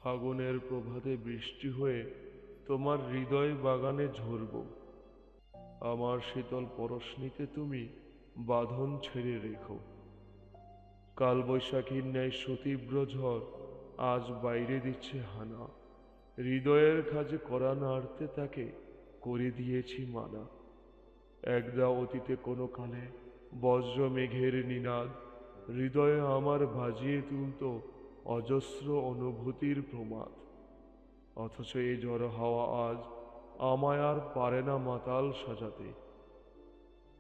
ফাগুনের প্রভাতে বৃষ্টি হয়ে তোমার হৃদয় বাগানে ঝরব। আমার শীতল পরশনিতে তুমি বাঁধন ছেড়ে রেখো। কালবৈশাখীর ন্যায় সুতীব্র ঝড় আজ বাইরে দিচ্ছে হানা। হৃদয়ের কাজে করা নাড়তে তাকে করে দিয়েছি মানা। একদা অতীতে কোনো কালে বজ্র মেঘের নিনাদ হৃদয়ে আমার বাজিয়ে তুলত অজস্র অনুভূতির প্রমাদ। অথচ এই ঝড় হাওয়া আজ আমায় আর পারে না মাতাল সাজাতে।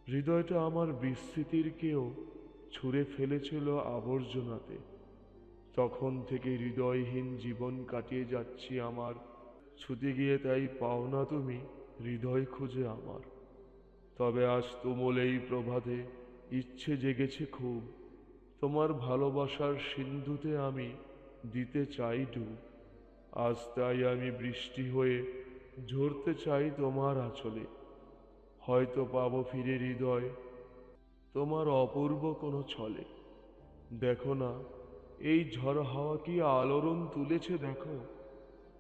হৃদয়টা আমার বিস্মৃতির কেউ ছুঁড়ে ফেলেছিল আবর্জনাতে। তখন থেকে হৃদয়হীন জীবন কাটিয়ে যাচ্ছি আমার। ছুটে গিয়ে তাই পাও না তুমি হৃদয় খুঁজে আমার। তবে আজ তুমুল এই প্রভাতে ইচ্ছে জেগেছে খুব, তোমার ভালোবাসার সিন্ধুতে আমি দিতে চাই ডুব। আজ তাই আমি বৃষ্টি হয়ে ঝরতে চাই তোমার আঁচলে। হয়তো পাবো ফিরে হৃদয় তোমার অপূর্ব কোনো ছলে। দেখো না, এই ঝড় হাওয়া কি আলোড়ন তুলেছে দেখো।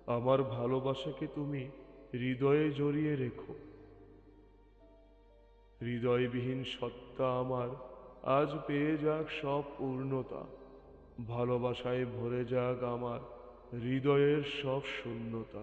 আমার ভালোবাসাকে তুমি হৃদয়ে জড়িয়ে রেখো। হৃদয়বিহীন সত্তা আমার আজ পেয়ে যাক সব পূর্ণতা। ভালোবাসায় ভরে যাক আমার হৃদয়ের সব শূন্যতা।